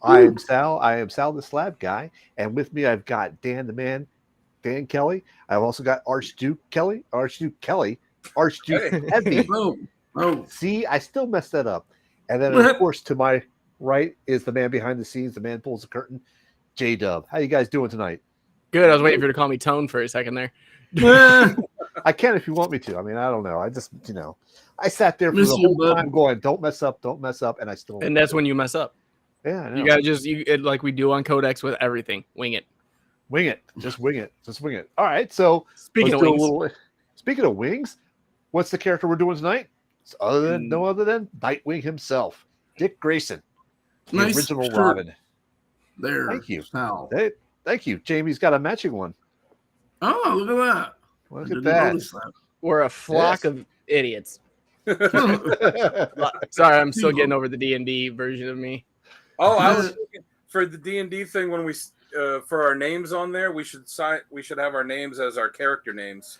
I am Sal. I am Sal the Slab Guy. And with me, I've got Dan the Man, Dan Kelly. I've also got Archduke Kelly. Archduke Hey. Heavy. Oh. See, I still messed that up. And then, of course, to my right is the man behind the scenes, the man pulls the curtain, J-Dub. How you guys doing tonight? Good. I was waiting for you to call me Tone for a second there. I can if you want me to. I mean, I don't know. I just, I sat there for the whole time going, don't mess up, and I still. And that's when you mess up. Yeah, I know. You gotta like we do on Codex with everything. Wing it. Just wing it. All right. So speaking of wings, what's the character we're doing tonight? It's no other than Nightwing himself, Dick Grayson, the original Robin. There. Thank you. Sal. Thank you. Jamie's got a matching one. Oh, look at that. Look at that. We're a flock of idiots. Sorry, I'm still getting over the D&D version of me. Oh, I was thinking for the D&D thing when we for our names on there, we should have our names as our character names.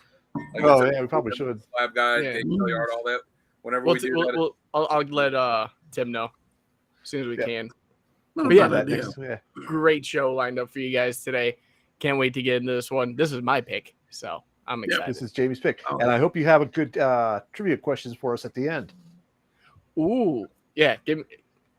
Like we probably should. Slab Guy, Kelly Art, all that. Whenever we do that, I'll let Tim know as soon as we can. Not but a bad idea. Great show lined up for you guys today. Can't wait to get into this one. This is my pick, so I'm excited. This is Jamie's pick, and I hope you have a good trivia questions for us at the end. Ooh, yeah.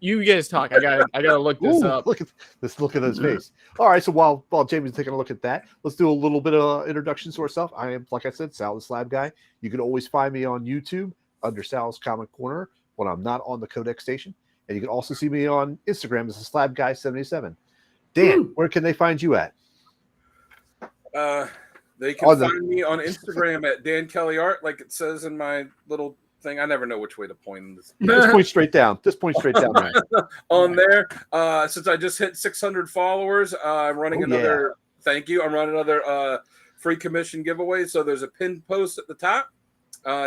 You guys talk. I gotta look this up. Look at his face. All right, so while Jamie's taking a look at that, let's do a little bit of introductions to ourselves. I am, like I said, Sal the Slab Guy. You can always find me on YouTube under Sal's Comic Corner when I'm not on the Codex station, and you can also see me on Instagram as the Slab Guy 77. Dan, where can they find you at? They can find me on Instagram at Dan Kelly Art, like it says in my little thing. I never know which way to point this. Just point straight down. Man. On there. Since I just hit 600 followers, I'm running another. Thank you. I'm running another free commission giveaway. So there's a pinned post at the top.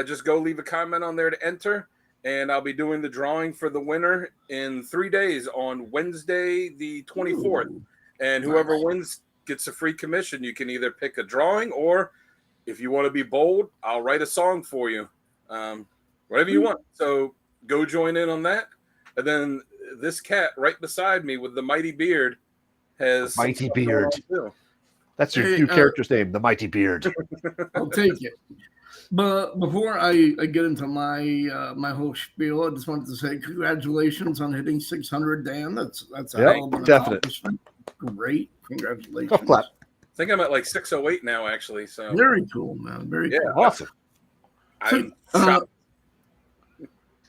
Just go leave a comment on there to enter, and I'll be doing the drawing for the winner in 3 days on Wednesday, the 24th. And whoever wins gets a free commission. You can either pick a drawing, or if you want to be bold, I'll write a song for you. Whatever you want. So go join in on that. And then this cat right beside me with the mighty beard has Mighty Beard. That's your new character's name, the Mighty Beard. I'll take it. But before I get into my my whole spiel, I just wanted to say congratulations on hitting 600, Dan. That's a hell of an accomplishment. Great. Congratulations. Clap. I think I'm at like 608 now, actually. So very cool, man. Very cool. Awesome. I'm shocked.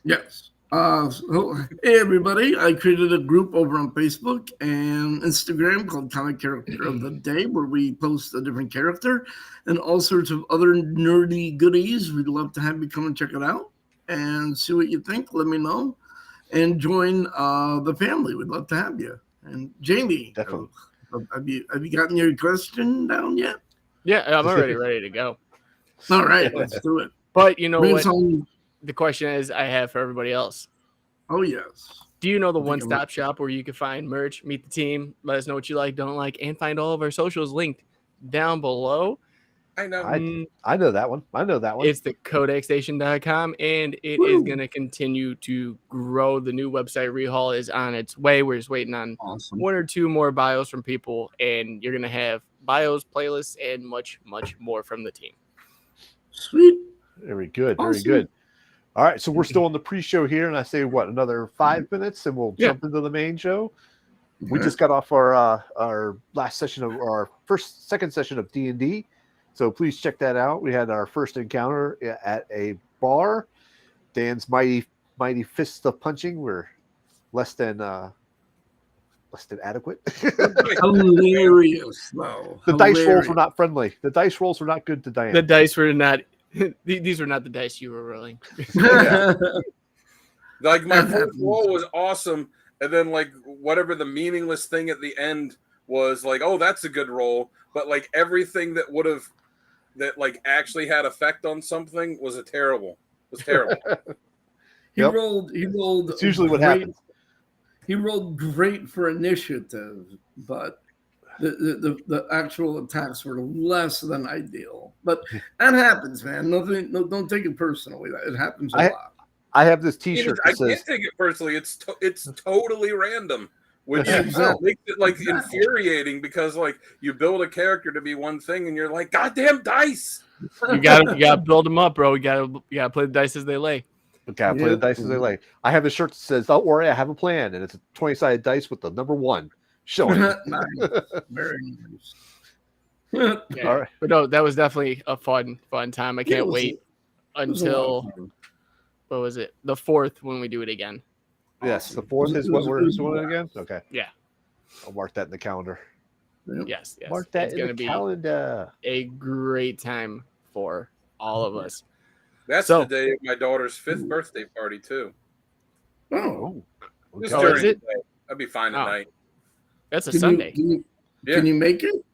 Yes. So, hey everybody, I created a group over on Facebook and Instagram called Comic Character of the Day, where we post a different character and all sorts of other nerdy goodies. We'd love to have you come and check it out and see what you think. Let me know and join the family. We'd love to have you. And Jamie, definitely. Have you gotten your question down yet? Yeah, I'm already ready to go. All right, let's do it. But you know what? The question is I have for everybody else. Oh, yes. Do you know the one-stop shop where you can find merch, meet the team, let us know what you like, don't like, and find all of our socials linked down below? I know. I know that one. It's the codexstation.com, and it is going to continue to grow. The new website rehaul is on its way. We're just waiting on one or two more bios from people, and you're going to have bios, playlists, and much, much more from the team. Sweet. Very good. Very good. All right, so we're still on the pre-show here, and I say, another 5 minutes, and we'll jump into the main show. We just got off our last session of our second session of D&D, so please check that out. We had our first encounter at a bar. Dan's mighty fists of punching were less than adequate. Hilarious, though. The dice rolls were not friendly. The dice rolls were not good to Diane. The dice were not. These were not the dice you were rolling. Like my first roll was awesome, and then like whatever the meaningless thing at the end was, like, oh, that's a good roll. But like everything that like actually had effect on something was terrible. He rolled. It's usually what happens. He rolled great for initiative, but the actual attacks were less than ideal. But that happens, man. Don't take it personally. It happens a lot. I have this T-shirt. I can't take it personally. It's totally random. which makes it like infuriating because like you build a character to be one thing and you're like, goddamn dice. You gotta build them up, bro. You gotta play the dice as they lay. Okay, play the dice as they lay. I have a shirt that says, "Don't worry, I have a plan," and it's a 20-sided dice with the number 1 showing. Very nice. Yeah. All right. But no, that was definitely a fun time. I can't wait until what was it? The 4th when we do it again. Yes, the 4th is what we're doing again. Okay. Yeah. I'll mark that in the calendar. Yes. Mark that in the calendar. A great time for all of us. That's the day of my daughter's 5th birthday party too. Oh. Just during the day. I'd be fine at night. That's a Sunday. Can you make it?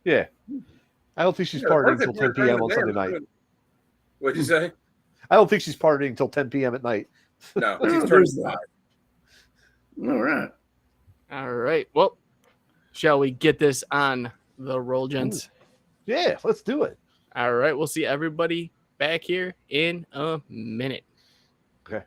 Yeah. I don't think she's partying until 10 p.m. on Sunday night. What'd you say? I don't think she's partying until 10 p.m. at night. No, she's turning 5. All right. Well, shall we get this on the roll, gents? Yeah, let's do it. All right. We'll see everybody back here in a minute. Okay.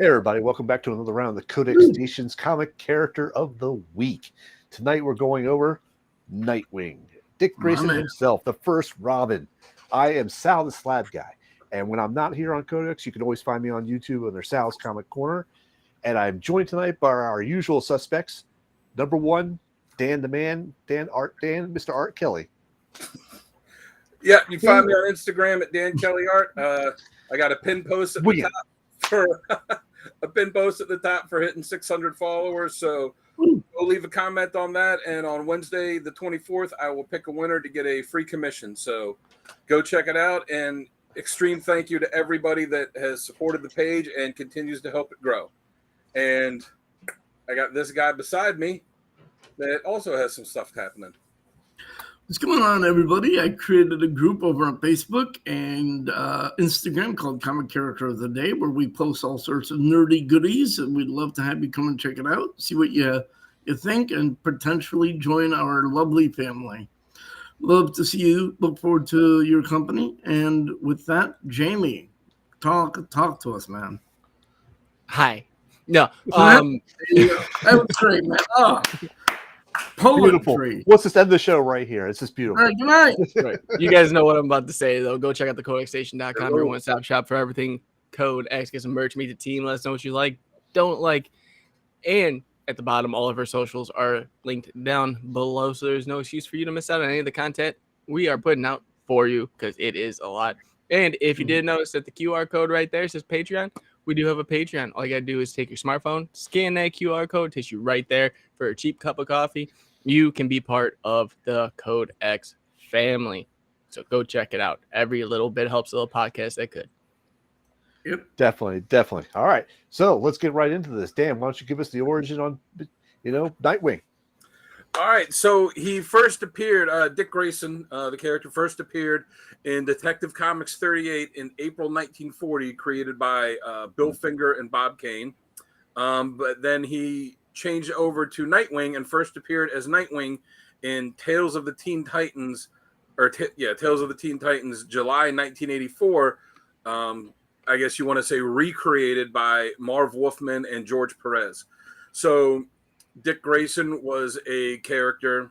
Hey everybody, welcome back to another round of the Codex Station's Comic Character of the Week. Tonight we're going over Nightwing, Dick Grayson himself, the first Robin. I am Sal the Slab Guy, and when I'm not here on Codex, you can always find me on YouTube under Sal's Comic Corner. And I'm joined tonight by our usual suspects. Number 1, Dan the Man, Mr. Art Kelly. Yeah, you find me on Instagram at Dan Kelly Art. I got a pin post at the top for a pin post at the top for hitting 600 followers. So go leave a comment on that. And on Wednesday, the 24th, I will pick a winner to get a free commission. So go check it out. And extreme thank you to everybody that has supported the page and continues to help it grow. And I got this guy beside me that also has some stuff happening. What's going on, everybody? I created a group over on Facebook and Instagram called Comic Character of the Day, where we post all sorts of nerdy goodies, and we'd love to have you come and check it out, see what you think, and potentially join our lovely family. Love to see you. Look forward to your company. And with that, Jamie, talk to us, man. Hi. No. That was great, man. Oh. Beautiful. Let's just end the show right here. It's just beautiful. All right, good night. Right. You guys know what I'm about to say, though. Go check out the codexstation.com, your one-stop shop for everything Code X. Get some merch, meet the team. Let us know what you like, don't like. And at the bottom, all of our socials are linked down below, so there's no excuse for you to miss out on any of the content we are putting out for you, because it is a lot. And if you did notice that the QR code right there says Patreon, we do have a Patreon. All you got to do is take your smartphone, scan that QR code, takes you right there for a cheap cup of coffee. You can be part of the Code X family. So go check it out. Every little bit helps a little podcast that could. Yep. Definitely. All right. So let's get right into this. Dan, why don't you give us the origin on, Nightwing? All right. So he first appeared, Dick Grayson, the character first appeared in Detective Comics 38 in April 1940, created by Bill Finger and Bob Kane. But then he changed over to Nightwing and first appeared as Nightwing in Tales of the Teen Titans, Tales of the Teen Titans, July 1984. I guess you want to say recreated by Marv Wolfman and George Perez. So Dick Grayson was a character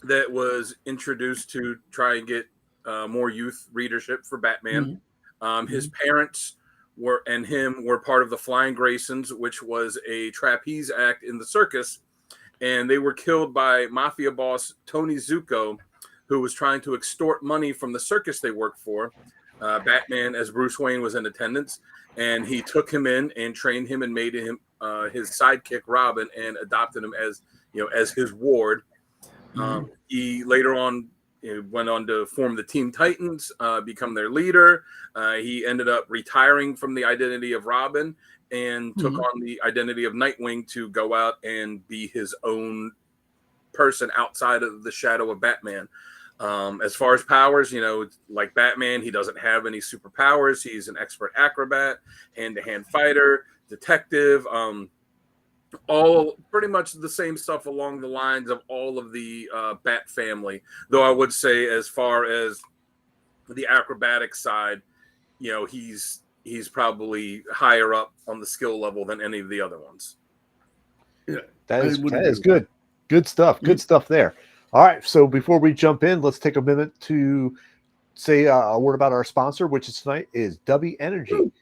that was introduced to try and get more youth readership for Batman. His parents were part of the Flying Graysons, which was a trapeze act in the circus, and they were killed by mafia boss Tony Zuko, who was trying to extort money from the circus they worked for. Batman, as Bruce Wayne, was in attendance, and he took him in and trained him and made him his sidekick Robin, and adopted him as his ward. He later on went on to form the Teen Titans, become their leader. He ended up retiring from the identity of Robin and took on the identity of Nightwing to go out and be his own person outside of the shadow of Batman. As far as powers, like Batman, he doesn't have any superpowers. He's an expert acrobat, hand-to-hand fighter, detective, all pretty much the same stuff along the lines of all of the Bat family. Though I would say, as far as the acrobatic side, he's probably higher up on the skill level than any of the other ones. Yeah, that is good. Good stuff. Good stuff there. All right, so before we jump in, let's take a minute to say a word about our sponsor, which is tonight is W Energy.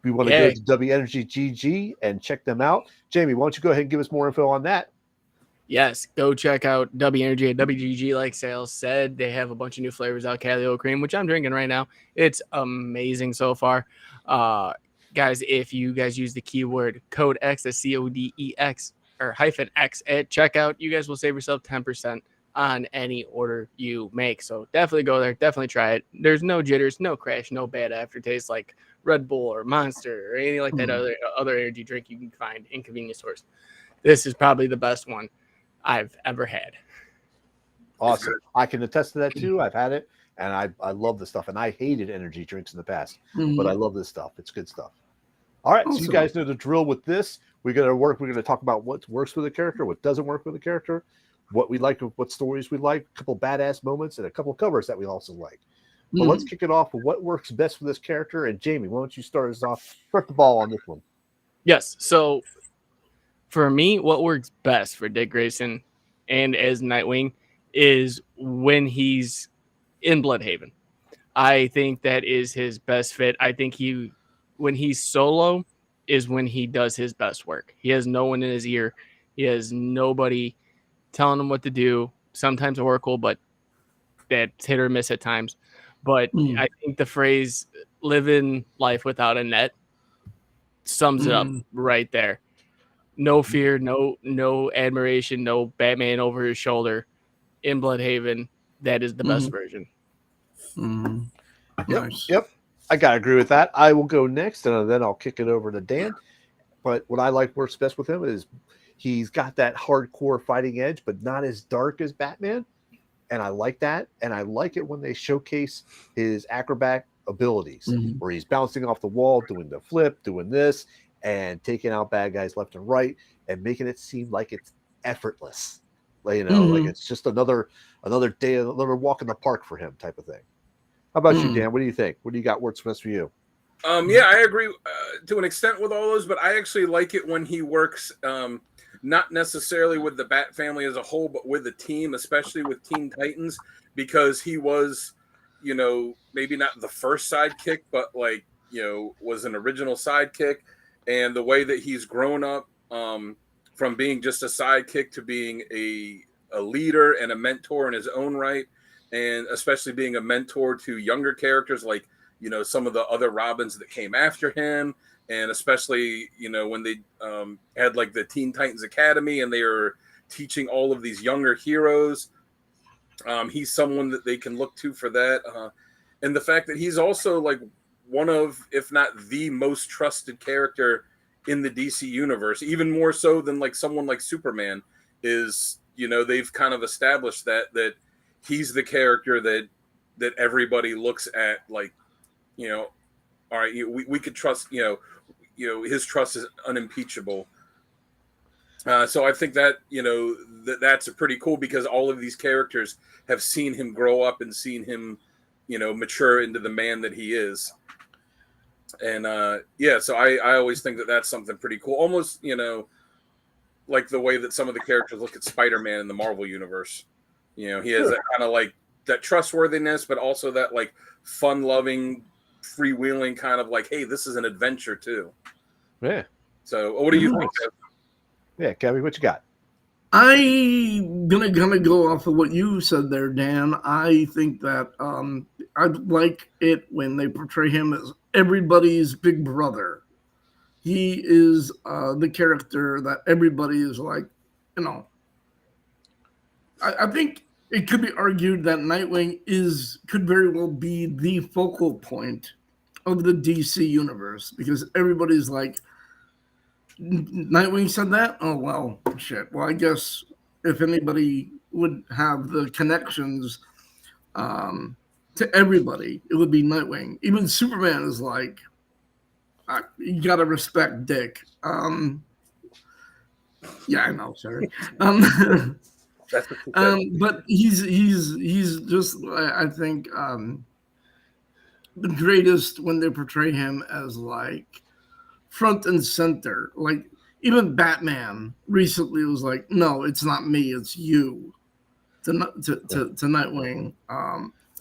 We want to go to W Energy GG and check them out. Jamie, why don't you go ahead and give us more info on that? Yes, go check out W Energy at WGG. Like Sales said, they have a bunch of new flavors out. Calio cream, which I'm drinking right now. It's amazing so far. Guys, if you guys use the keyword code X, that's CODEX or -X at checkout, you guys will save yourself 10% on any order you make. So definitely go there. Definitely try it. There's no jitters, no crash, no bad aftertaste like Red Bull or Monster or anything like that other energy drink you can find in convenience stores. This is probably the best one I've ever had. Awesome. I can attest to that too. I've had it and I love this stuff. And I hated energy drinks in the past, but I love this stuff. It's good stuff. All right. Awesome. So you guys know the drill with this. We're going to talk about what works with a character, what doesn't work with a character, what we like, what stories we like, a couple badass moments, and a couple covers that we also like. But let's kick it off with what works best for this character. And Jamie, why don't you start us off? Start the ball on this one. Yes. So for me, what works best for Dick Grayson and as Nightwing is when he's in Bloodhaven. I think that is his best fit. I think when he's solo is when he does his best work. He has no one in his ear. He has nobody telling him what to do. Sometimes Oracle, but that's hit or miss at times. But I think the phrase "living life without a net" sums it up right there. No fear, no admiration, no Batman over his shoulder in Bloodhaven. That is the best version. Yep. I gotta agree with that. I will go next, and then I'll kick it over to Dan. But what I like works best with him is he's got that hardcore fighting edge, but not as dark as Batman. And I like that. And I like it when they showcase his acrobat abilities, where he's bouncing off the wall, doing the flip, doing this, and taking out bad guys left and right, and making it seem like it's effortless. Like it's just another day, another walk in the park for him type of thing. How about you, Dan? What do you think? What do you got works best for you? Yeah, I agree to an extent with all those, but I actually like it when he works not necessarily with the Bat family as a whole, but with the team, especially with Teen Titans, because he was, maybe not the first sidekick, but was an original sidekick. And the way that he's grown up from being just a sidekick to being a leader and a mentor in his own right, and especially being a mentor to younger characters like, some of the other Robins that came after him. And especially, when they had the Teen Titans Academy and they were teaching all of these younger heroes, he's someone that they can look to for that. And the fact that he's also one of, if not the most trusted character in the DC universe, even more so than someone like Superman is, they've kind of established that he's the character that everybody looks at all right, we could trust, his trust is unimpeachable. So I think that, that's pretty cool because all of these characters have seen him grow up and seen him, mature into the man that he is. And so I always think that that's something pretty cool. Almost, like the way that some of the characters look at Spider-Man in the Marvel universe. You know, he has that kind of like that trustworthiness, but also that like fun-loving, freewheeling kind of like, hey, this is an adventure too. Yeah. So, what do you think? Yeah, Kevin, what you got? I'm gonna go off of what you said there, Dan. I think that I like it when they portray him as everybody's big brother. He is the character that everybody is like, you know. I think it could be argued that Nightwing could very well be the focal point of the DC universe because everybody's like, Nightwing said that? Oh, well, shit. Well, I guess if anybody would have the connections to everybody, it would be Nightwing. Even Superman is like, you gotta respect Dick. Yeah, I know, sorry. But he's just, I think, the greatest when they portray him as like front and center. Like even Batman recently was like, no, it's not me, it's you. To Nightwing,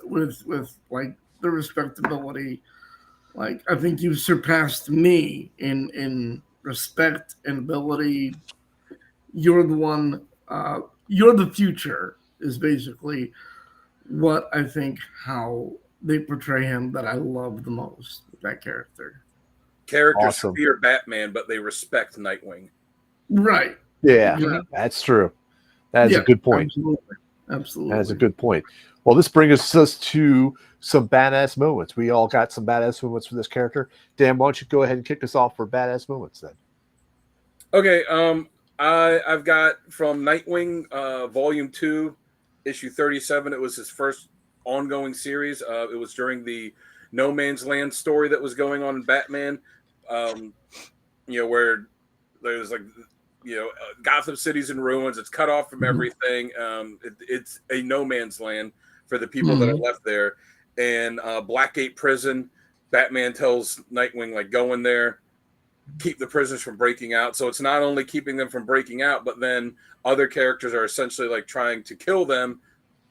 with like the respectability. Like I think you've surpassed me in respect and ability. You're the one. You're the future is basically what I think how they portray him that I love the most with that character. Characters fear Batman, but they respect Nightwing. Right. Yeah, that's true. That is a good point. Absolutely. That is a good point. Well, this brings us to some badass moments. We all got some badass moments for this character. Dan, why don't you go ahead and kick us off for badass moments then? Okay. I've got from Nightwing, Volume 2, issue 37. It was his first ongoing series. It was during the No Man's Land story that was going on in Batman. Where there's like, Gotham City's in ruins. It's cut off from everything. It's a no man's land for the people that are left there. And Blackgate Prison, Batman tells Nightwing, like, go in there, keep the prisoners from breaking out. So it's not only keeping them from breaking out, but then other characters are essentially like trying to kill them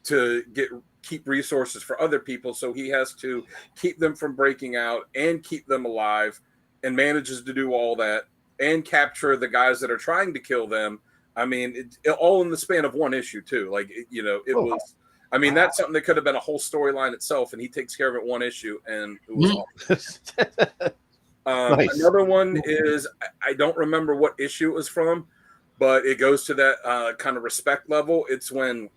to keep resources for other people. So he has to keep them from breaking out and keep them alive, and manages to do all that and capture the guys that are trying to kill them. I mean, it all in the span of one issue too. Like, was, I mean, that's something that could have been a whole storyline itself, and he takes care of it one issue, and it was awesome. Nice. Another one is, I don't remember what issue it was from, but it goes to that kind of respect level. It's when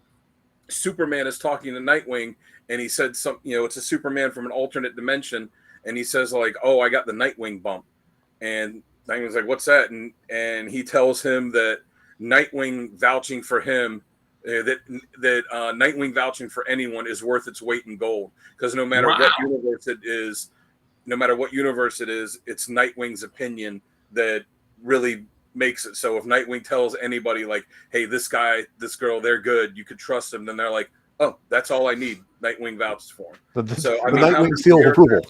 Superman is talking to Nightwing, and he said it's a Superman from an alternate dimension, and he says like, "Oh, I got the Nightwing bump," and Nightwing's like, "What's that?" And he tells him that Nightwing vouching for him, that Nightwing vouching for anyone is worth its weight in gold, because no matter what universe it is, it's Nightwing's opinion that really makes it. So if Nightwing tells anybody like, hey, this guy, this girl, they're good, you could trust them, then they're like, oh, that's all I need. Nightwing vouches for him. So I mean, Nightwing seal of approval.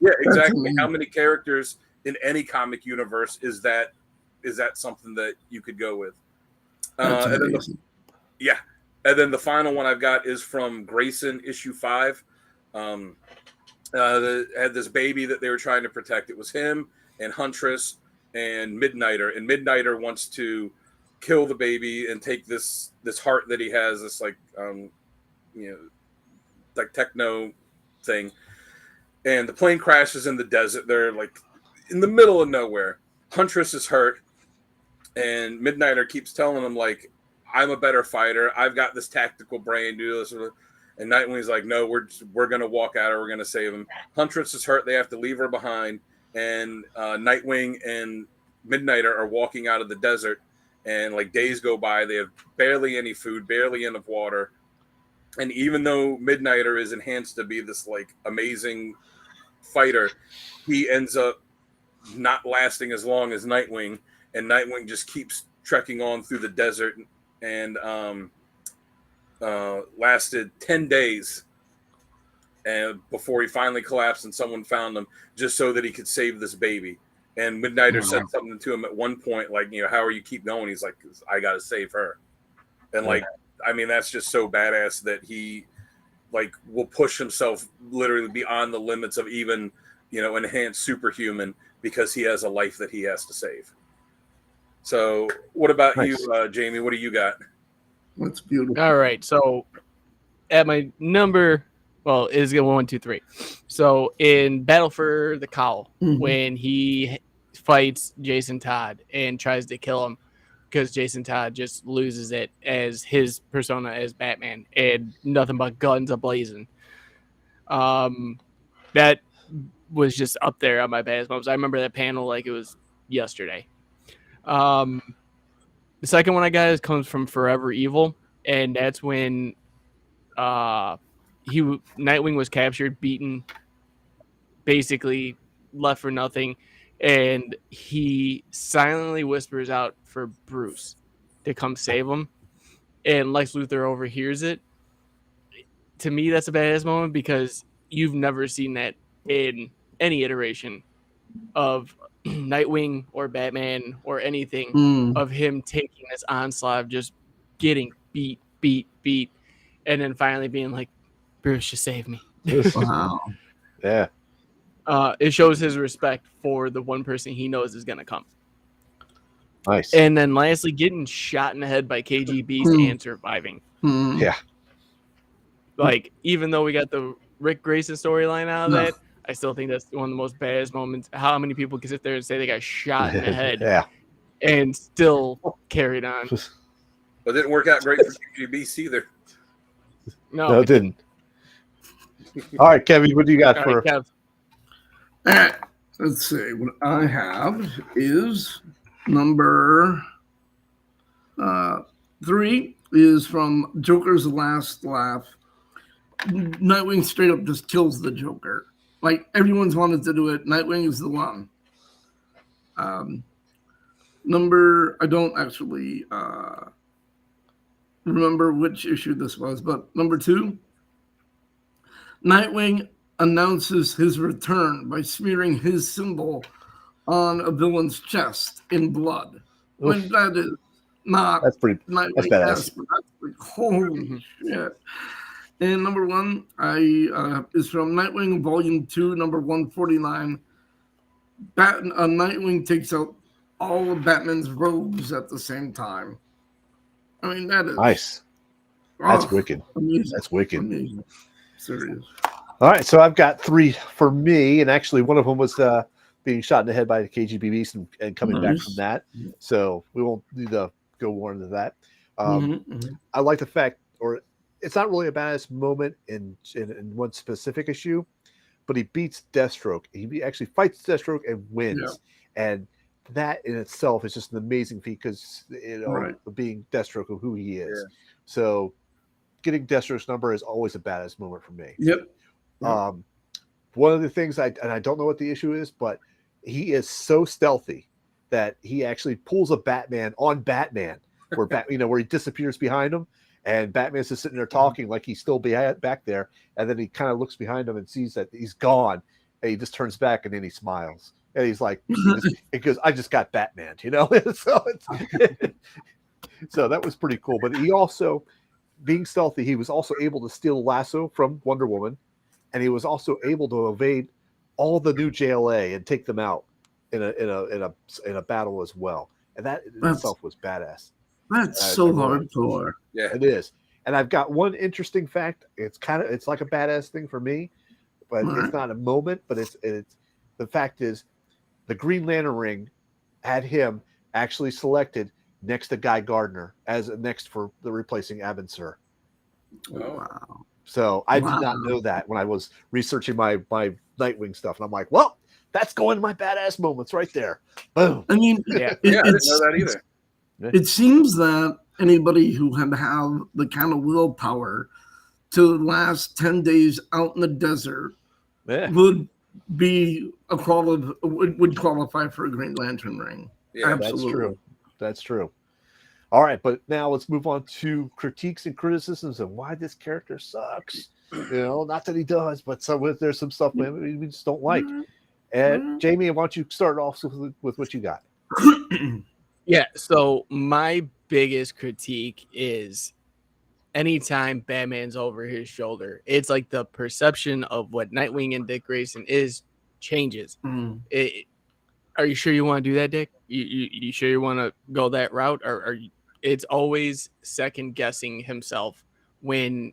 Yeah, exactly. How many characters in any comic universe is that something that you could go with? And then the final one I've got is from Grayson, issue 5. Had this baby that they were trying to protect. It was him and Huntress and Midnighter, and Midnighter wants to kill the baby and take this heart that he has, this like like techno thing, and the plane crashes in the desert. They're like in the middle of nowhere. Huntress is hurt, and Midnighter keeps telling him like, I'm a better fighter, I've got this tactical brain, do this. And Nightwing's like, no, we're gonna walk out, or we're gonna save him. Huntress is hurt; they have to leave her behind. And Nightwing and Midnighter are walking out of the desert, and like days go by, they have barely any food, barely enough water. And even though Midnighter is enhanced to be this like amazing fighter, he ends up not lasting as long as Nightwing, and Nightwing just keeps trekking on through the desert, and lasted 10 days and before he finally collapsed and someone found him, just so that he could save this baby. And Midnighter said something to him at one point, like, how are you keep going? He's like, I got to save her. And like, I mean, that's just so badass that he like will push himself literally beyond the limits of even, enhanced superhuman because he has a life that he has to save. So what about you, Jamie? What do you got? That's beautiful. All right. So at my number, well, it is going 1, 2, 3. So in Battle for the Cowl, when he fights Jason Todd and tries to kill him because Jason Todd just loses it as his persona as Batman and nothing but guns a-blazing. That was just up there on my best moments. I remember that panel like it was yesterday. The second one I got comes from Forever Evil, and that's when Nightwing was captured, beaten, basically left for nothing, and he silently whispers out for Bruce to come save him, and Lex Luthor overhears it. To me, that's a badass moment because you've never seen that in any iteration of Nightwing or Batman or anything of him taking this onslaught of just getting beat, and then finally being like, Bruce, just save me. Wow. Yeah. It shows his respect for the one person he knows is going to come. Nice. And then lastly, getting shot in the head by KG Beast and surviving. Yeah. Like, even though we got the Rick Grayson storyline out of that, I still think that's one of the most badass moments. How many people can sit there and say they got shot in the head and still carried on? But it didn't work out great for KG Beast either. No, it didn't. All right, Kevin, what do you got for? Kev. All right, let's see. What I have is number 3 is from Joker's Last Laugh. Nightwing straight up just kills the Joker. Like, everyone's wanted to do it. Nightwing is the one. I don't actually remember which issue this was, but number 2, Nightwing announces his return by smearing his symbol on a villain's chest in blood. When that is not that's badass. That's like, holy shit. And number 1 is from Nightwing Volume 2, number 149. Nightwing takes out all of Batman's robes at the same time. I mean, that is nice. That's wicked. Amazing. That's wicked. Amazing. Serious. All right, so I've got 3 for me, and actually one of them was being shot in the head by the KGB Beast and coming back from that. So we won't need to go more into that. I like the fact, or it's not really a badass moment in one specific issue, but he beats Deathstroke. He actually fights Deathstroke and wins, and that in itself is just an amazing feat because being Deathstroke of who he is. Yeah. So getting Deathstroke's number is always a badass moment for me. Yep. One of the things I don't know what the issue is, but he is so stealthy that he actually pulls a Batman on Batman, where where he disappears behind him, and Batman's just sitting there talking like he's still back there, and then he kind of looks behind hم and sees that he's gone, and he just turns back and then he smiles, and he's like, because I just got Batman, so that was pretty cool. But he also, being stealthy, he was also able to steal a lasso from Wonder Woman. And he was also able to evade all the new JLA and take them out in a battle as well. And that in itself was badass. That's so hardcore. Yeah, it is. And I've got one interesting fact. It's like a badass thing for me, but it's not a moment. But it's the fact is, the Green Lantern ring had him actually selected next to Guy Gardner as next for the replacing Abin Sur. Oh, wow. So I did not know that when I was researching my Nightwing stuff. And I'm like, well, that's going to my badass moments right there. Boom. I mean, I didn't know that either. It seems that anybody who had have the kind of willpower to last 10 days out in the desert would qualify for a Green Lantern ring. Yeah, absolutely. That's true. All right, but now let's move on to critiques and criticisms of why this character sucks. Not that he does, but there's some stuff we just don't like. And Jamie, why don't you start off with what you got? Yeah, so my biggest critique is anytime Batman's over his shoulder, it's like the perception of what Nightwing and Dick Grayson is changes. Are you sure you want to do that, Dick? You sure you want to go that route? Or it's always second guessing himself when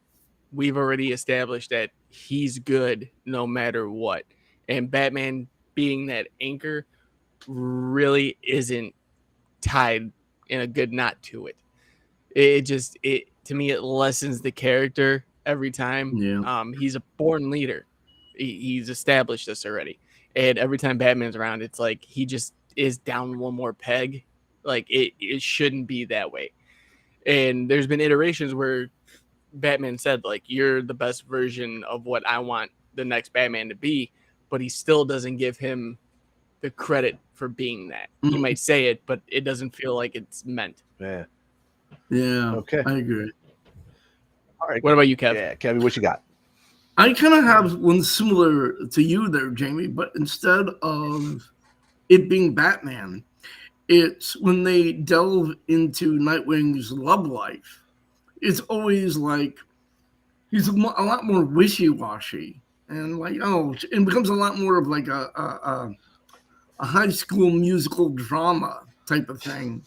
we've already established that he's good no matter what. And Batman being that anchor really isn't tied in a good knot to it. It to me, it lessens the character every time. Yeah. He's a born leader. He's established this already. And every time Batman's around, it's like he just is down one more peg. Like it shouldn't be that way. And there's been iterations where Batman said, like, you're the best version of what I want the next Batman to be, but he still doesn't give him the credit for being that. He might say it, but it doesn't feel like it's meant. Yeah. Yeah. Okay. I agree. All right. What about you, Kev? Yeah, Kevin, what you got? I kind of have one similar to you there, Jamie, but instead of it being Batman, it's when they delve into Nightwing's love life. It's always like he's a lot more wishy-washy, and like it becomes a lot more of like a high school musical drama type of thing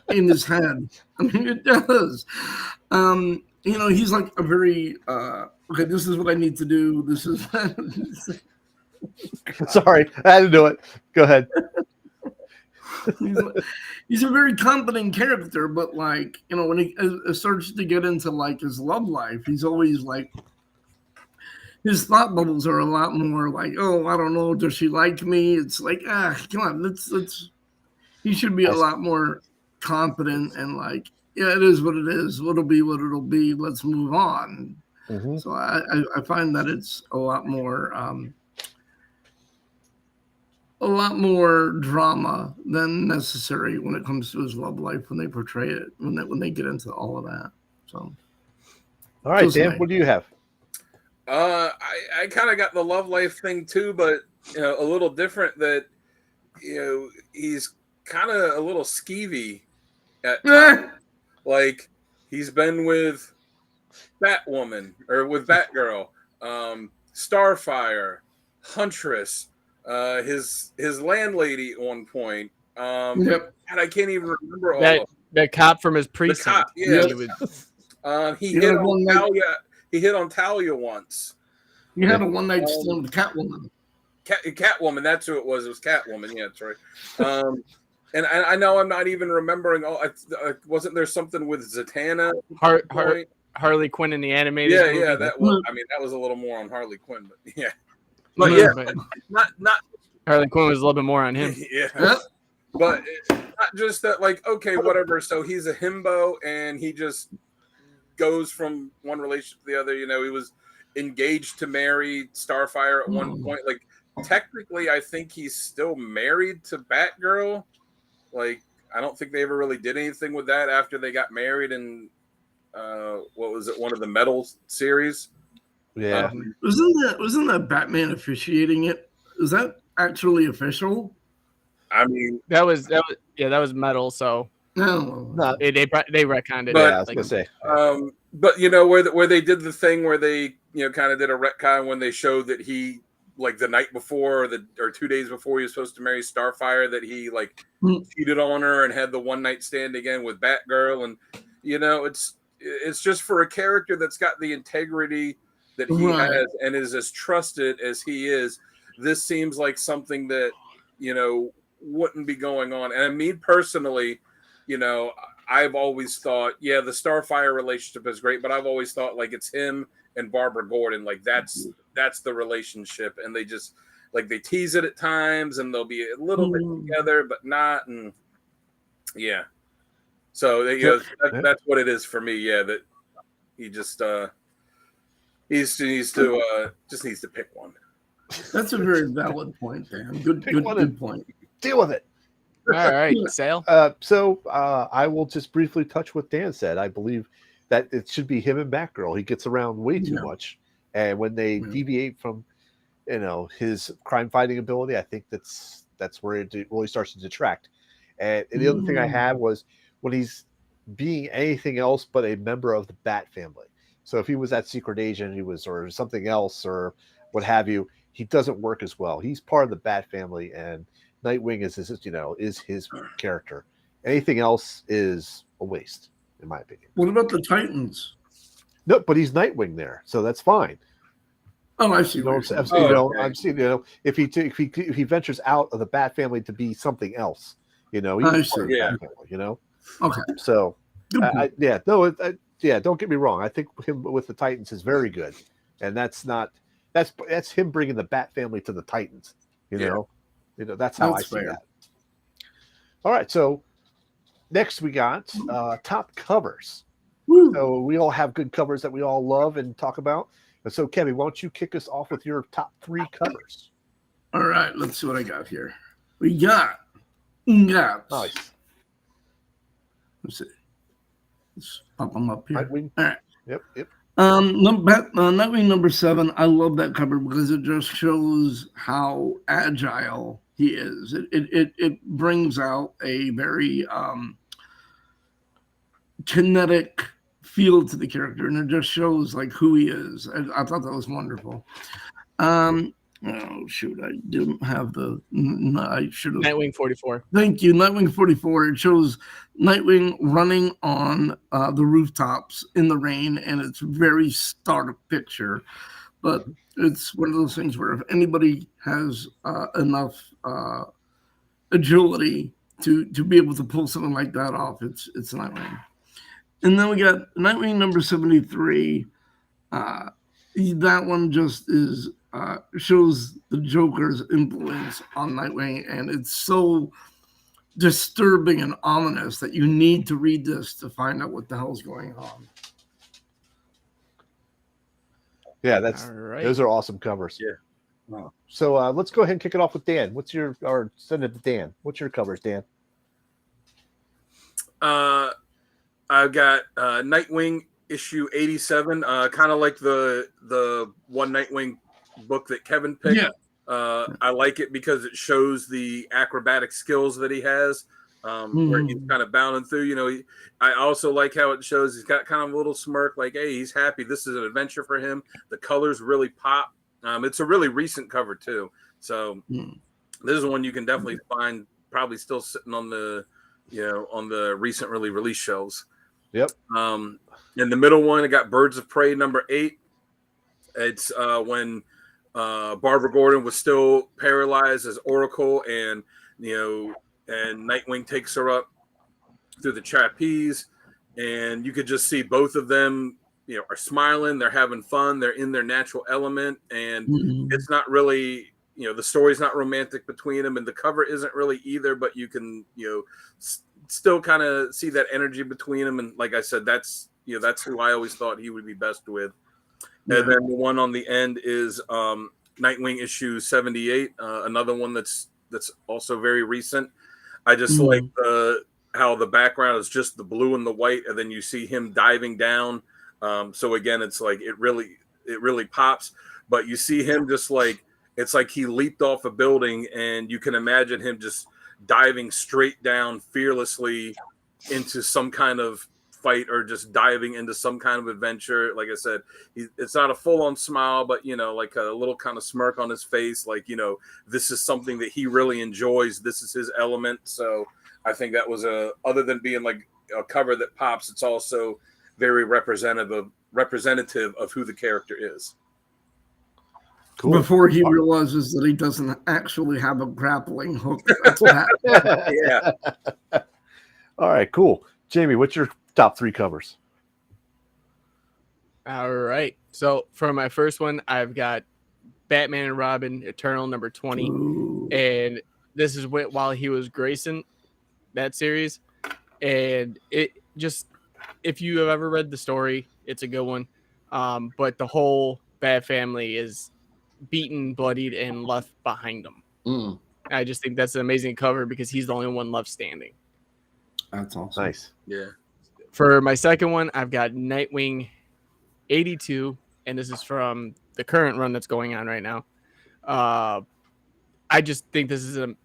in his head. I mean, it does. He's like a very okay, this is what I need to do. This is Sorry, I had to do it. Go ahead. He's a very confident character, but like, when he starts to get into like his love life, he's always like, his thought bubbles are a lot more like, oh, I don't know, does she like me? It's like, come on, let's. He should be a lot more confident and like, yeah, it is what it is. What'll be what it'll be. Let's move on. Mm-hmm. So I find that it's a lot more drama than necessary when it comes to his love life when they portray it, when they get into all of that. So, all right, Dan, what do you have? I kind of got the love life thing too, but a little different. That he's kind of a little skeevy at times. Like he's been with Batwoman or with Batgirl, Starfire, Huntress. His landlady at one point. Yep. And I can't even remember all that cop from his precinct. The cop, yeah. He hit on Talia. He hit on Talia once. You had a one night stand with Catwoman. Catwoman, that's who it was. It was Catwoman. Yeah, that's right. And I know I'm not even remembering. Wasn't there something with Zatanna? Harley Quinn in the animated movie? Yeah. That was. I mean, that was a little more on Harley Quinn, but yeah. But yeah, not Harley Quinn was a little bit more on him. Yeah, but not just that. Like, okay, whatever. So he's a himbo, and he just goes from one relationship to the other. He was engaged to marry Starfire at one point. Like, technically, I think he's still married to Batgirl. Like, I don't think they ever really did anything with that after they got married in what was it? One of the Metal series. Yeah. Wasn't that Batman officiating it? Is that actually official? I mean, that was Metal. So no, they retconned it. But, yeah, I was gonna say. But where they did the thing where they kind of did a retcon when they showed that he, like, the night before or 2 days before he was supposed to marry Starfire, that he like cheated on her and had the one night stand again with Batgirl, and it's just for a character that's got the integrity that he has and is as trusted as he is. This seems like something that wouldn't be going on. And me personally, I've always thought, the Starfire relationship is great, but I've always thought like it's him and Barbara Gordon, like that's the relationship, and they just like they tease it at times, and they'll be a little bit together, but not, and so that's what it is for me. Yeah, that he just needs to pick one. That's a very valid point, Dan. Good point. Deal with it. All right, Sale. So I will just briefly touch what Dan said. I believe that it should be him and Batgirl. He gets around way too much, and when they deviate from his crime fighting ability. I think that's where it really starts to detract. And the other thing I had was when he's being anything else but a member of the Bat family. So if he was that secret agent, or something else, or what have you, he doesn't work as well. He's part of the Bat family, and Nightwing is his character. Anything else is a waste, in my opinion. What about the Titans? No, but he's Nightwing there, so that's fine. Oh, I see. I'm seeing. If he ventures out of the Bat family to be something else, he's part of the Bat family. Okay. So, don't get me wrong. I think him with the Titans is very good, and that's him bringing the Bat family to the Titans. That's how I see that. All right, so next we got top covers. Woo. So we all have good covers that we all love and talk about. And so, Kevin, why don't you kick us off with your top 3 covers? All right, let's see what I got here. We got. Nice. Let's see. Let's pop them up here. Nightwing. All right. Yep. Nightwing number 7. I love that cover because it just shows how agile he is. It brings out a very kinetic feel to the character, and it just shows like who he is. I thought that was wonderful. Oh shoot, I didn't have I should have. Nightwing 44. Thank you, Nightwing 44. It shows Nightwing running on the rooftops in the rain, and it's very stark picture. But it's one of those things where if anybody has enough agility to be able to pull something like that off, it's Nightwing. And then we got Nightwing number 73. That one just is shows the Joker's influence on Nightwing, and it's so disturbing and ominous that you need to read this to find out what the hell's going on. Yeah, those are awesome covers. Yeah. Wow. So let's go ahead and kick it off with Dan. Send it to Dan. What's your covers, Dan? I've got Nightwing issue 87, kind of like the one Nightwing book that Kevin picked. Yeah. I like it because it shows the acrobatic skills that he has, where he's kind of bounding through. I also like how it shows he's got kind of a little smirk, like, hey, he's happy. This is an adventure for him. The colors really pop. It's a really recent cover too, so this is one you can definitely find, probably still sitting on the recently released shelves. Yep. In the middle one, I got Birds of Prey number 8. It's when Barbara Gordon was still paralyzed as Oracle, and Nightwing takes her up through the trapeze, and you could just see both of them, are smiling, they're having fun, they're in their natural element, and it's not really, the story's not romantic between them, and the cover isn't really either, but you can, still kind of see that energy between them, and like I said, that's who I always thought he would be best with. Yeah. And then the one on the end is Nightwing issue 78, another one that's also very recent. I just like how the background is just the blue and the white, and then you see him diving down. So again, it's like it really pops. But you see him just like it's like he leaped off a building, and you can imagine him just diving straight down fearlessly into some kind of fight, or just diving into some kind of adventure. Like I said, it's not a full-on smile, but like a little kind of smirk on his face, like this is something that he really enjoys, this is his element. So I think that was other than being like a cover that pops, it's also very representative of who the character is. Cool. Before he realizes that he doesn't actually have a grappling hook. That's bad. Yeah. All right, cool. Jamie, what's your top 3 covers? All right. So for my first one, I've got Batman and Robin Eternal number 20. Ooh. And this is while he was Grayson, that series. And it just, if you have ever read the story, it's a good one. But the whole Bat family is beaten, bloodied, and left behind them. I just think that's an amazing cover because he's the only one left standing. That's awesome. Nice. Yeah. For my second one, I've got Nightwing 82, and this is from the current run that's going on right now. I just think this is an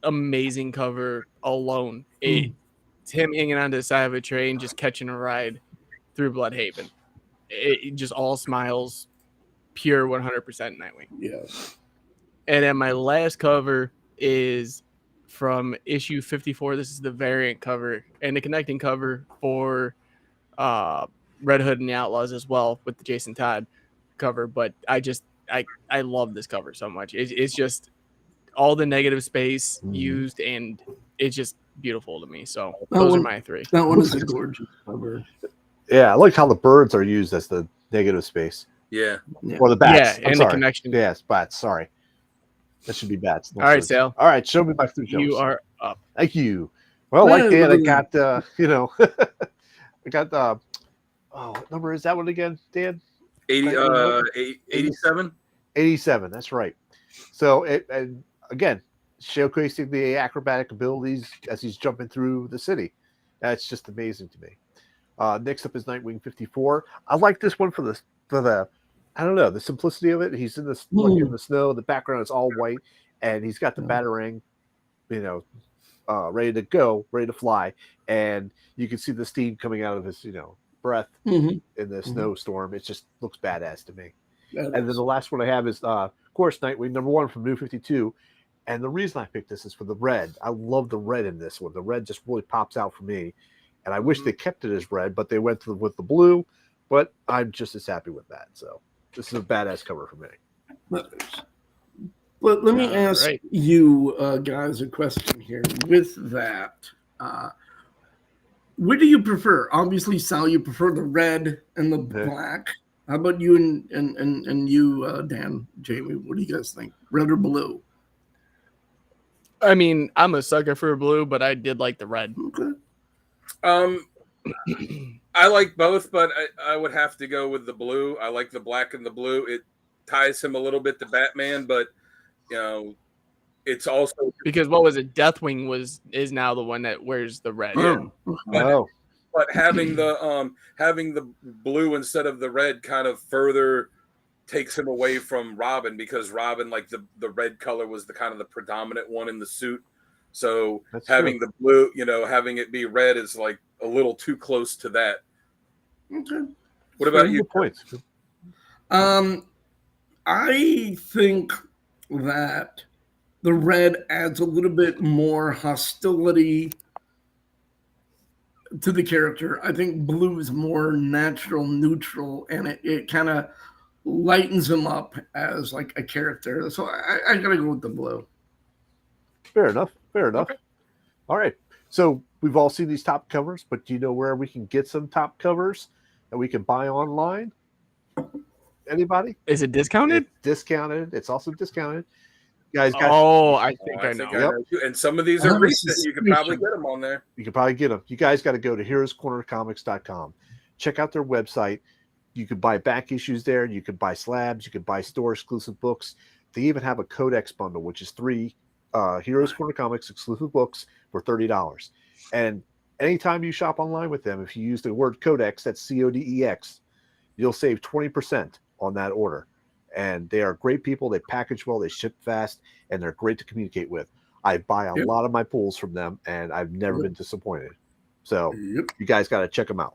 amazing cover alone. It's him hanging onto the side of a train, just catching a ride through Bloodhaven. It just all smiles, pure 100% Nightwing. Yes. And then my last cover is from issue 54. This is the variant cover and the connecting cover for Red Hood and the Outlaws as well with the Jason Todd cover. But I love this cover so much. It's just all the negative space used, and it's just beautiful to me. So those are my three. That one is a gorgeous cover. Yeah, I like how the birds are used as the negative space. Yeah. Or the bats. Yeah, and the connection. Yes, bats. Sorry. That should be bats. All right, Sal. All right, show me my 3 shows. You are up. Thank you. Well, like Dan, I got, I got, what number is that one again, Dan? 87? 87, that's right. So, and again, showcasing the acrobatic abilities as he's jumping through the city. That's just amazing to me. Next up is Nightwing 54. I like this one for the I don't know, the simplicity of it. He's in the in the snow. The background is all white, and he's got the batarang, ready to go, ready to fly, and you can see the steam coming out of his breath in the snowstorm. It just looks badass to me. And then the last one I have is of course Nightwing #1 from New 52. And the reason I picked this is for the red. I love the red in this one. The red just really pops out for me. And I wish they kept it as red, but they went with the blue. But I'm just as happy with that. So this is a badass cover for me. But let me ask you guys a question here. With that, what do you prefer? Obviously, Sal, you prefer the red and the black. How about you and you, Dan, Jamie? What do you guys think? Red or blue? I mean, I'm a sucker for blue, but I did like the red. Okay. I like both, but I would have to go with the blue. I like the black and the blue. It ties him a little bit to Batman, but it's also because what was it? Deathwing is now the one that wears the red. But having the blue instead of the red kind of further takes him away from Robin, because Robin, like the red color was the kind of the predominant one in the suit. So having the blue, having it be red is like a little too close to that. Okay. What about you? Points. I think that the red adds a little bit more hostility to the character. I think blue is more natural, neutral, and it kind of lightens him up as like a character. So I gotta go with the blue. Fair enough. Okay. All right. So we've all seen these top covers, but do you know where we can get some top covers that we can buy online? Anybody? Is it discounted? It's discounted. It's also discounted. You guys got I think I know. Yep. And some of these are recent. You can probably get them on there. You can probably get them. You guys got to go to heroescornercomics.com. Check out their website. You could buy back issues there. You could buy slabs. You could buy store exclusive books. They even have a Codex bundle, which is 3 Heroes Corner Comics exclusive books for $30. And anytime you shop online with them, if you use the word Codex, that's CODEX, you'll save 20% on that order. And they are great people. They package well, they ship fast, and they're great to communicate with. I buy a lot of my pulls from them, and I've never been disappointed. So you guys got to check them out.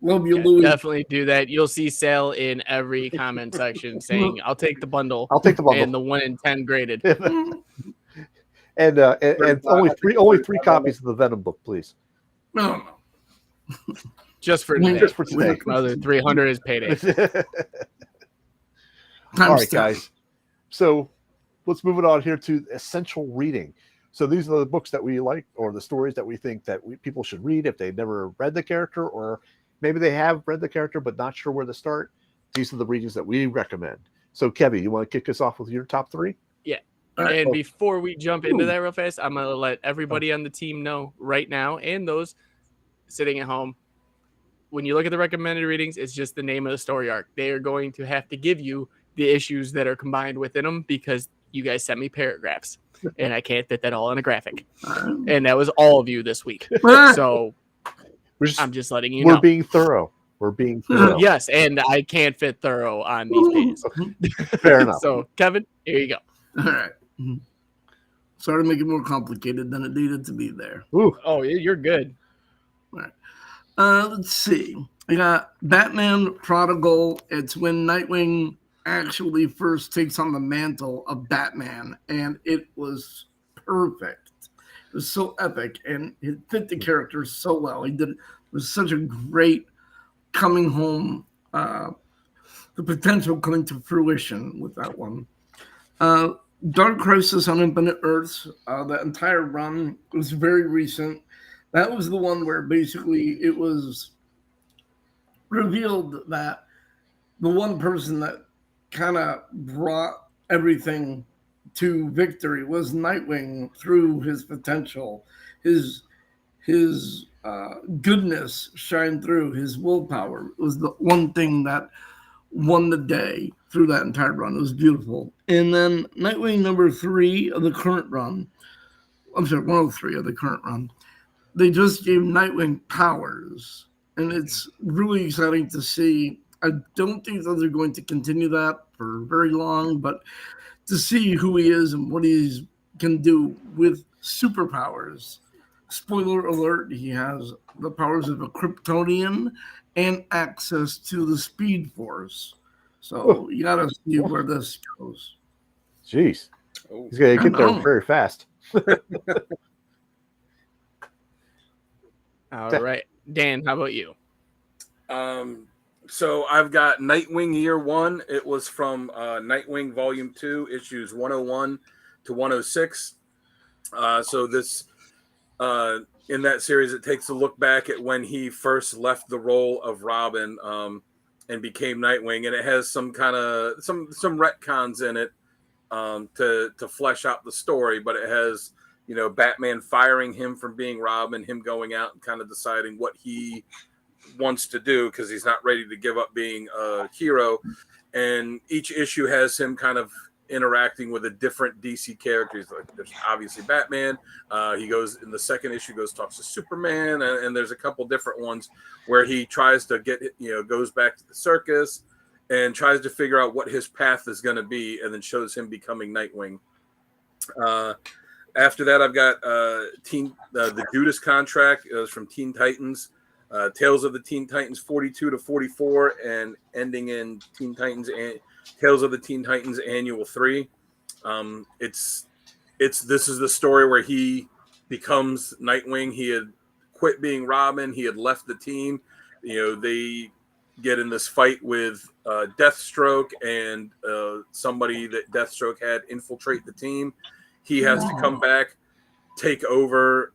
Love you, Louis. Definitely do that. You'll see Sal in every comment section saying, "I'll take the bundle." And the 1 in 10 graded. and only three copies of the Venom book, please. No. Just for today. Another 300 is payday. All right, guys. So let's move it on here to essential reading. So these are the books that we like, or the stories that we think that people should read if they've never read the character, or maybe they have read the character but not sure where to start. These are the readings that we recommend. So, Kevin, you want to kick us off with your top 3? Yeah. And before we jump into that real fast, I'm going to let everybody on the team know right now, and those sitting at home, when you look at the recommended readings, it's just the name of the story arc. They are going to have to give you the issues that are combined within them, because you guys sent me paragraphs, and I can't fit that all in a graphic. And that was all of you this week. So I'm just letting you know. We're being thorough. We're being thorough. Yes, and I can't fit thorough on these pages. Fair enough. So, Kevin, here you go. All right. Sorry to make it more complicated than it needed to be there. Ooh. Oh, you're good. All right. Let's see. I got Batman Prodigal. It's when Nightwing actually first takes on the mantle of Batman, and it was perfect. It was so epic, and it fit the character so well. It was such a great coming home, the potential coming to fruition with that one. Dark Crisis on Infinite Earths, that entire run was very recent. That was the one where basically it was revealed that the one person that kind of brought everything to victory was Nightwing through his potential, his goodness shined through, his willpower. It was the one thing that won the day through that entire run. It was beautiful. And then Nightwing number 3 of the current run, I'm sorry, 103 of the current run, they just gave Nightwing powers. And it's really exciting to see. I don't think that they're going to continue that for very long, but to see who he is and what he can do with superpowers. Spoiler alert, he has the powers of a Kryptonian and access to the Speed Force. So you got to see where this goes. Jeez. He's going to get there very fast. All right. Dan, how about you? So I've got Nightwing Year 1. It was from Nightwing Volume 2, issues 101 to 106. So this, in that series, it takes a look back at when he first left the role of Robin and became Nightwing, and it has some kind of some retcons in it to flesh out the story, but it has, you know, Batman firing him from being Robin, him going out and kind of deciding what he wants to do because he's not ready to give up being a hero. And each issue has him kind of interacting with a different DC character. Like, there's obviously Batman. He goes in the second issue, talks to Superman, and there's a couple different ones where he tries to get, you know, goes back to the circus and tries to figure out what his path is going to be, and then shows him becoming Nightwing. After that, I've got the Judas Contract. It was from Teen Titans. Tales of the Teen Titans 42 to 44, and ending in Teen Titans and Tales of the Teen Titans Annual 3. This is the story where he becomes Nightwing. He had quit being Robin. He had left the team. You know, they get in this fight with Deathstroke and somebody that Deathstroke had infiltrate the team. He has to come back, take over,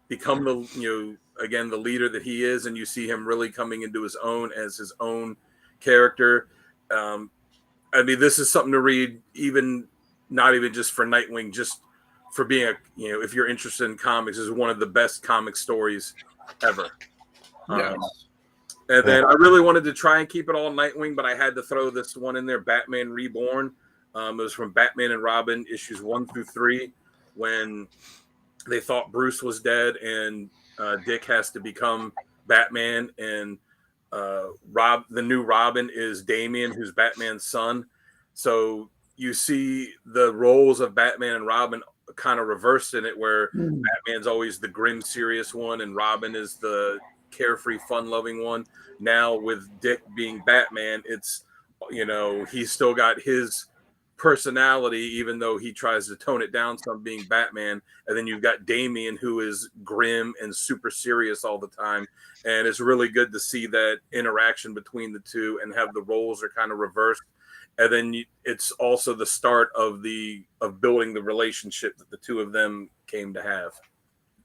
become the, you know, again, the leader that he is, and you see him really coming into his own as his own character. I mean, this is something to read, even not even just for Nightwing, just for being you know, if you're interested in comics, this is one of the best comic stories ever. And then I really wanted to try and keep it all Nightwing, but I had to throw this one in there, Batman Reborn. It was from Batman and Robin issues 1 through 3, when they thought Bruce was dead and Dick has to become Batman, and the new Robin is Damian, who's Batman's son. So you see the roles of Batman and Robin kind of reversed in it, where Batman's always the grim, serious one, and Robin is the carefree, fun-loving one. Now with Dick being Batman, it's, you know, he's still got his personality, even though he tries to tone it down some being Batman. And then you've got Damian, who is grim and super serious all the time. And it's really good to see that interaction between the two and have the roles are kind of reversed. And then it's also the start of building the relationship that the two of them came to have.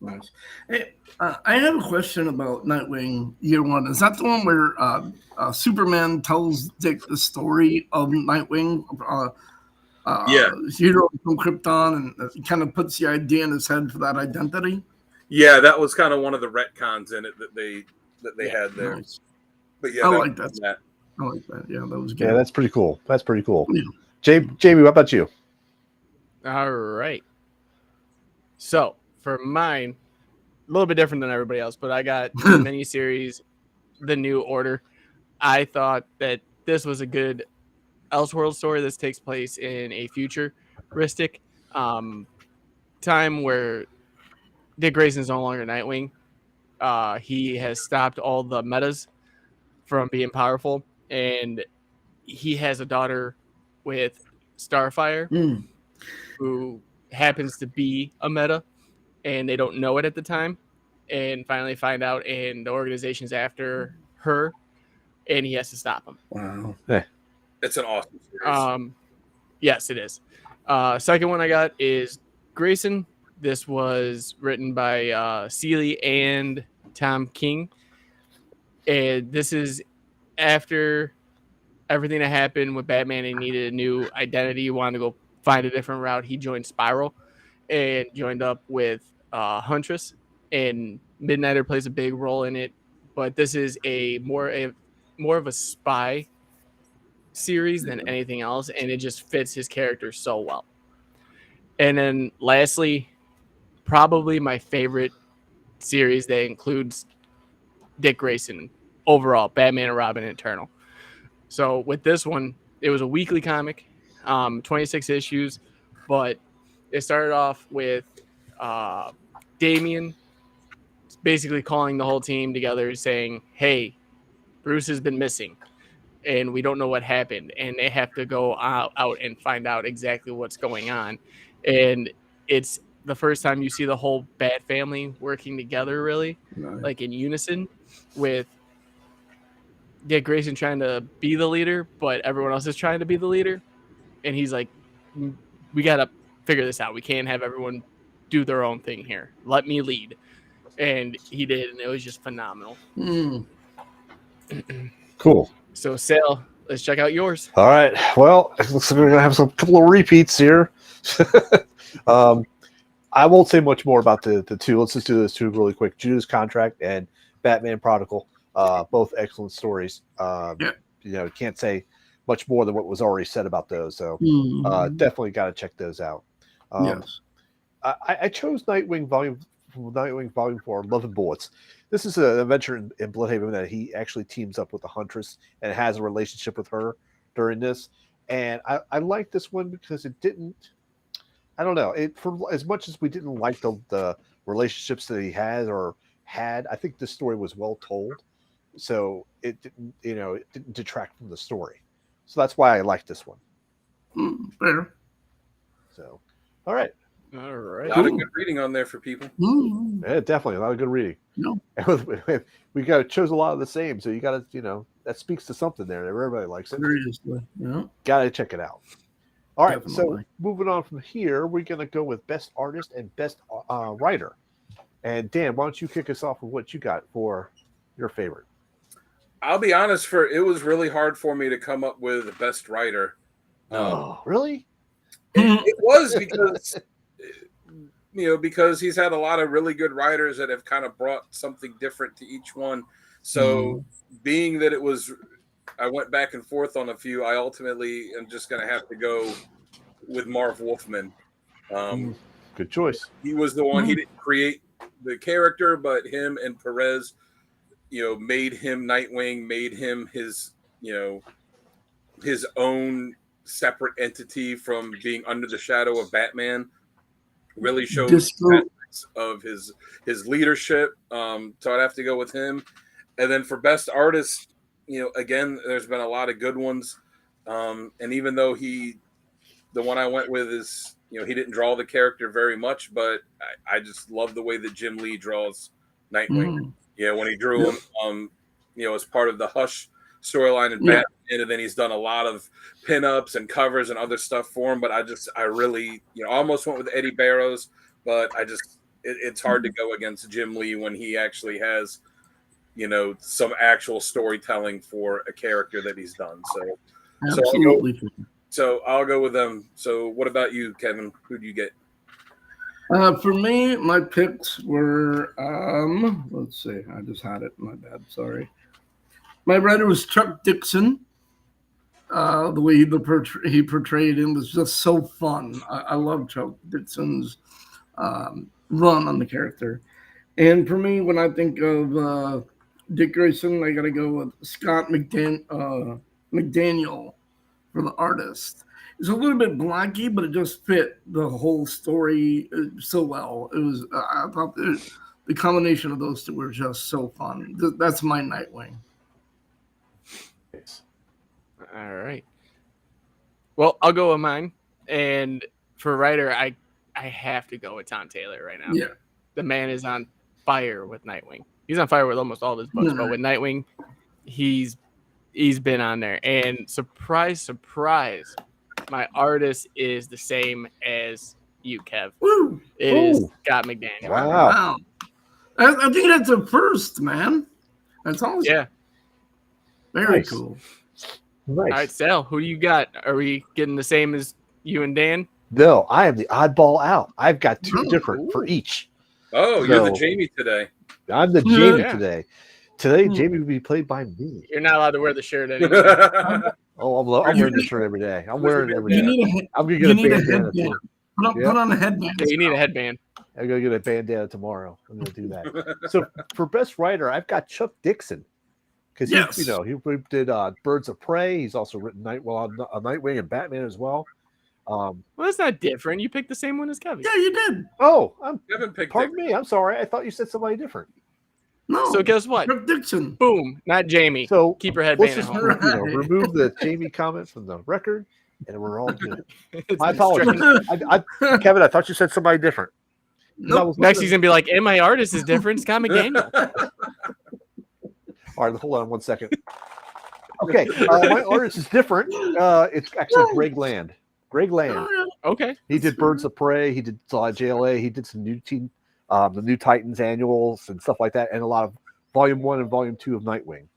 Nice. Hey, I have a question about Nightwing Year 1. Is that the one where Superman tells Dick the story of Nightwing? Hero from Krypton, and kind of puts the idea in his head for that identity. Yeah, that was kind of one of the retcons in it that they had there. Nice. But yeah, I like that. I like that. Yeah, that was good. Yeah, that's pretty cool. Yeah. Jamie, what about you? All right. So for mine, a little bit different than everybody else, but I got the miniseries the New Order. I thought that this was a good Elseworld story. This takes place in a futuristic time where Dick Grayson is no longer Nightwing. He has stopped all the metas from being powerful, and he has a daughter with Starfire, who happens to be a meta, and they don't know it at the time, and finally find out, and the organization's after her, and he has to stop them. Wow. It's an awesome series. Yes, it is. Second one I got is Grayson. This was written by Seeley and Tom King. And this is after everything that happened with Batman. He needed a new identity. He wanted to go find a different route. He joined Spiral and joined up with Huntress. And Midnighter plays a big role in it. But this is more of a spy series than anything else, and it just fits his character so well. And then lastly, probably my favorite series that includes Dick Grayson overall, Batman and Robin Eternal. So with this one, it was a weekly comic, 26 issues, but it started off with Damian basically calling the whole team together saying, hey, Bruce has been missing and we don't know what happened, and they have to go out and find out exactly what's going on. And it's the first time you see the whole Bat family working together, really, like in unison, with Dick Grayson trying to be the leader, but everyone else is trying to be the leader. And he's like, we got to figure this out. We can't have everyone do their own thing here. Let me lead. And he did, and it was just phenomenal. Cool. So, Sal, let's check out yours. All right. Well, it looks like we're going to have some couple of repeats here. I won't say much more about the two. Let's just do those two really quick. Judas Contract and Batman Prodigal. Both excellent stories. You know, can't say much more than what was already said about those. So definitely got to check those out. Yes. I chose Nightwing Volume 4, Love and Bullets. This is an adventure in Bloodhaven that he actually teams up with the Huntress and has a relationship with her during this. And I like this one because it didn't, I don't know, for as much as we didn't like the relationships that he has or had, I think this story was well told. So it didn't, it didn't detract from the story. So that's why I like this one. Fair. So, all right. All right. A lot of good reading on there for people. Yeah, definitely a lot of good reading. No. We chose a lot of the same, so you got to, that speaks to something there. Everybody likes it. Seriously, yeah. Got to check it out. All right, Definitely. so moving on from here, we're going to go with Best Artist and Best Writer. And Dan, why don't you kick us off with what you got for your favorite? I'll be honest, it was really hard for me to come up with the Best Writer. Really? It was because... because he's had a lot of really good writers that have kind of brought something different to each one. So being that I went back and forth on a few, I ultimately am just going to have to go with Marv Wolfman. Good choice. He was the one, he didn't create the character, but him and Perez, made him Nightwing, made him his own separate entity from being under the shadow of Batman. Really showed aspects of his leadership. So I'd have to go with him. And then for Best Artist, again, there's been a lot of good ones. And even though the one I went with is, he didn't draw the character very much, but I just love the way that Jim Lee draws Nightwing. When he drew him, as part of the Hush storyline in Batman, and then he's done a lot of pinups and covers and other stuff for him. But I really, almost went with Eddie Barrows, but it's hard to go against Jim Lee when he actually has, some actual storytelling for a character that he's done. So, absolutely. So I'll go with them. So what about you, Kevin? Who do you get? For me, my picks were, let's see, I just had it. My bad. Sorry. My writer was Chuck Dixon. The way he portrayed him was just so fun. I love Chuck Dixon's run on the character. And for me, when I think of Dick Grayson. I got to go with Scott McDaniel for the artist. It's a little bit blocky, but it just fit the whole story so well. It was I thought the combination of those two were just so fun. That's my Nightwing. All right. Well, I'll go with mine. And for writer, I have to go with Tom Taylor right now. Yeah. The man is on fire with Nightwing. He's on fire with almost all of his books, but with Nightwing, he's been on there. And surprise, surprise, my artist is the same as you, Kev. Woo! It is Scott McDaniel. Wow. I think that's a first, man. That's awesome. Yeah. Very cool. Nice. All right, Sal, who do you got? Are we getting the same as you and Dan? No, I am the oddball out. I've got two different for each. Oh, you're the Jamie today. I'm the Jamie today. Today, Jamie will be played by me. You're not allowed to wear the shirt anymore. I'm wearing the shirt every day. I'm wearing it every day. I'm going to get a bandana too. Put on a headband. Yeah, you need a headband. I'm going to get a bandana tomorrow. I'm going to do that. So for best writer, I've got Chuck Dixon. Because he did Birds of Prey. He's also written Nightwing and Batman as well. Well, that's not different. You picked the same one as Kevin. Yeah, you did. Oh, pardon me. I'm sorry. I thought you said somebody different. No. So guess what? Chuck Dixon. Boom. Not Jamie. So keep your headband let's at just home. remove the Jamie comment from the record, and we're all good. My apologies. Kevin, I thought you said somebody different. Nope. Next, he's going to be like, and my artist is different. Scott McDaniel. All right, hold on 1 second. Okay, my artist is different. It's actually Greg Land. Greg Land. Okay. He did Birds of Prey. He did JLA. He did some the New Titans annuals and stuff like that, and a lot of Volume 1 and Volume 2 of Nightwing.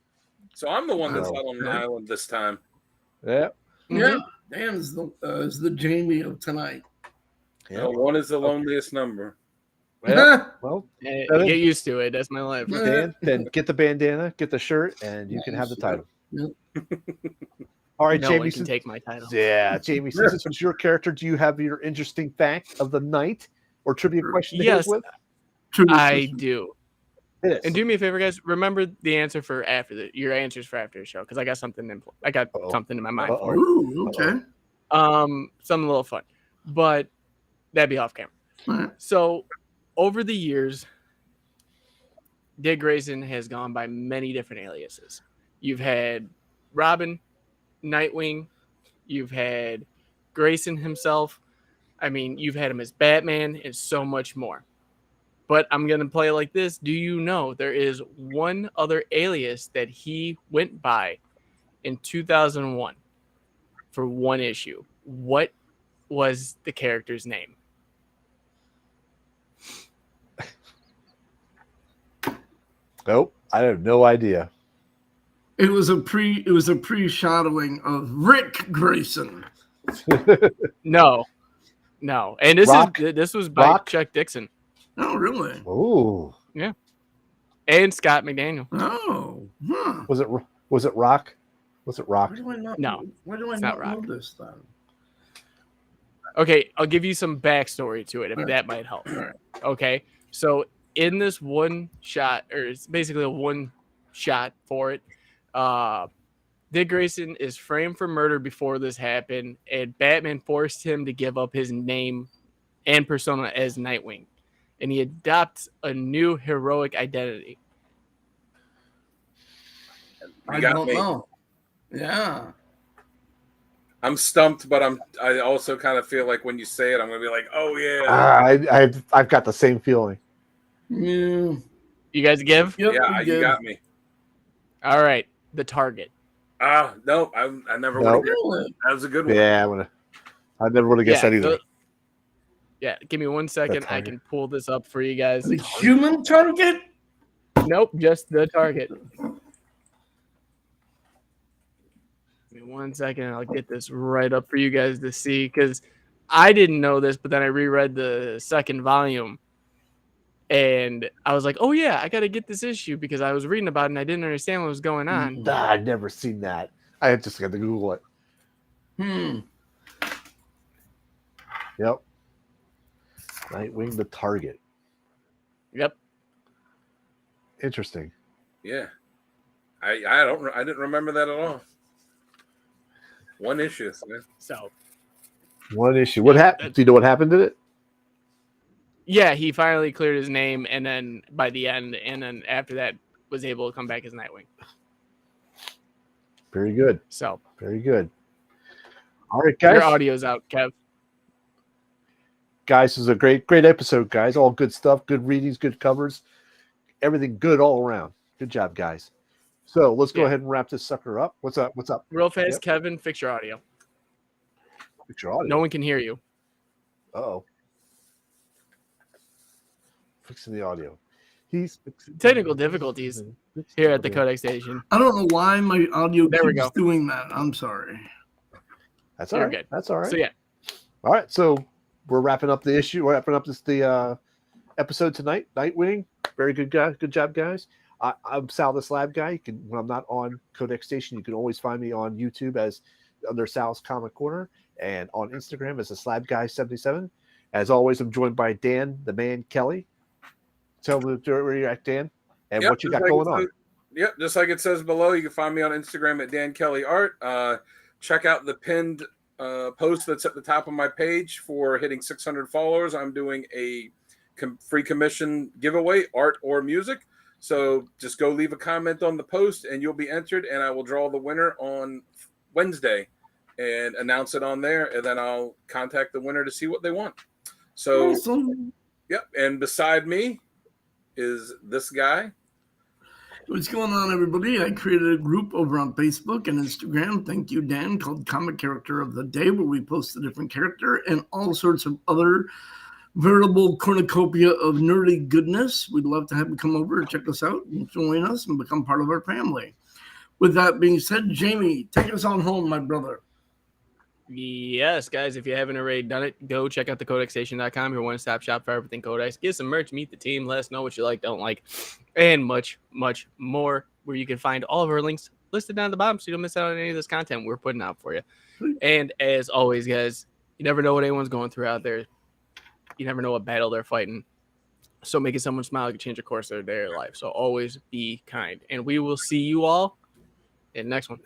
So I'm the one that's not on the island this time. Yeah. Yeah. Dan is the Jamie of tonight. Yeah. No, one is the loneliest number. Well, get used to it. That's my life. Dan, then get the bandana, get the shirt, and you can have the title. Yep. All right, no Jamie. One can take my title. Yeah, Jamie. Since this was your character, do you have your interesting fact of the night or trivia question? To yes, with? I do. It is. And do me a favor, guys. Remember the answer for your answers for after the show, because I got something something in my mind for it. Ooh, okay. Something a little fun, but that'd be off camera. Right. So, over the years, Dick Grayson has gone by many different aliases. You've had Robin, Nightwing, you've had Grayson himself. I mean, you've had him as Batman and so much more. But I'm going to play it like this. Do you know there is one other alias that he went by in 2001 for one issue? What was the character's name? Nope, I have no idea. It was a pre-shadowing of Rick Grayson. No, and this was by Chuck Dixon. Oh, really? Oh, yeah, and Scott McDaniel. Oh, huh. Was it Rock? Was it Rock? Why do I not? No, why do I not know this then? Okay, I'll give you some backstory to it if that might help. Okay, so in this one shot, or it's basically a one shot for it, Dick Grayson is framed for murder before this happened, and Batman forced him to give up his name and persona as Nightwing, and he adopts a new heroic identity. I don't know. Yeah. I'm stumped, but I also kind of feel like when you say it, I'm gonna be like, oh yeah. I've got the same feeling. Yeah. You guys give? Yep, yeah, you got me. All right, The Target. No, I never would have guessed. That was a good one. Yeah, I never would have guessed that either. Yeah, give me 1 second. I can pull this up for you guys. The Human Target? Nope, just The Target. Give me 1 second. I'll get this right up for you guys to see, because I didn't know this, but then I reread the second volume, and I was like, oh, yeah, I got to get this issue because I was reading about it and I didn't understand what was going on. I've never seen that. I had just got to Google it. Yep. Nightwing, The Target. Yep. Interesting. Yeah. I didn't remember that at all. One issue. So one issue. What happened? Do you know what happened to it? Yeah, he finally cleared his name, and then by the end, and then after that, was able to come back as Nightwing. Very good. So very good. All right, guys. Your audio's out, Kev. Guys, this is a great episode, guys. All good stuff, good readings, good covers, everything good all around. Good job, guys. So let's go ahead and wrap this sucker up. What's up? What's up? Real fast, Kevin, fix your audio. Fix your audio. No one can hear you. Uh-oh. Fixing the audio. He's fixing technical difficulties here at the Codex Station. I don't know why my audio there keeps doing that. I'm sorry. That's all right. Good. That's all right. So yeah. All right. So we're wrapping up the issue. We're wrapping up the episode tonight. Nightwing. Very good guy. Good job, guys. I'm Sal the Slab Guy. You can, when I'm not on Codex Station, you can always find me on YouTube as under Sal's Comic Corner and on Instagram as the Slab Guy 77. As always, I'm joined by Dan, the man Kelly. Tell me where you're at, Dan, and what you got going on. Yep, just like it says below, you can find me on Instagram at Dan Kelly Art. Check out the pinned post that's at the top of my page for hitting 600 followers. I'm doing a free commission giveaway, art or music. So just go leave a comment on the post, and you'll be entered, and I will draw the winner on Wednesday and announce it on there, and then I'll contact the winner to see what they want. So, awesome. Yep, and beside me is this guy. What's going on, everybody? I created a group over on Facebook and Instagram, thank you, Dan, called Comic Character of the Day, where we post a different character and all sorts of other veritable cornucopia of nerdy goodness. We'd love to have you come over and check us out and join us and become part of our family. With that being said, Jamie, take us on home, my brother. Yes, guys, if you haven't already done it, go check out the CodexStation.com, your one-stop shop for everything Codex. Get some merch, meet the team, let us know what you like, don't like, and much, much more, where you can find all of our links listed down at the bottom so you don't miss out on any of this content we're putting out for you. And as always, guys, you never know what anyone's going through out there. You never know what battle they're fighting. So making someone smile can change the course of their life. So always be kind. And we will see you all in the next one.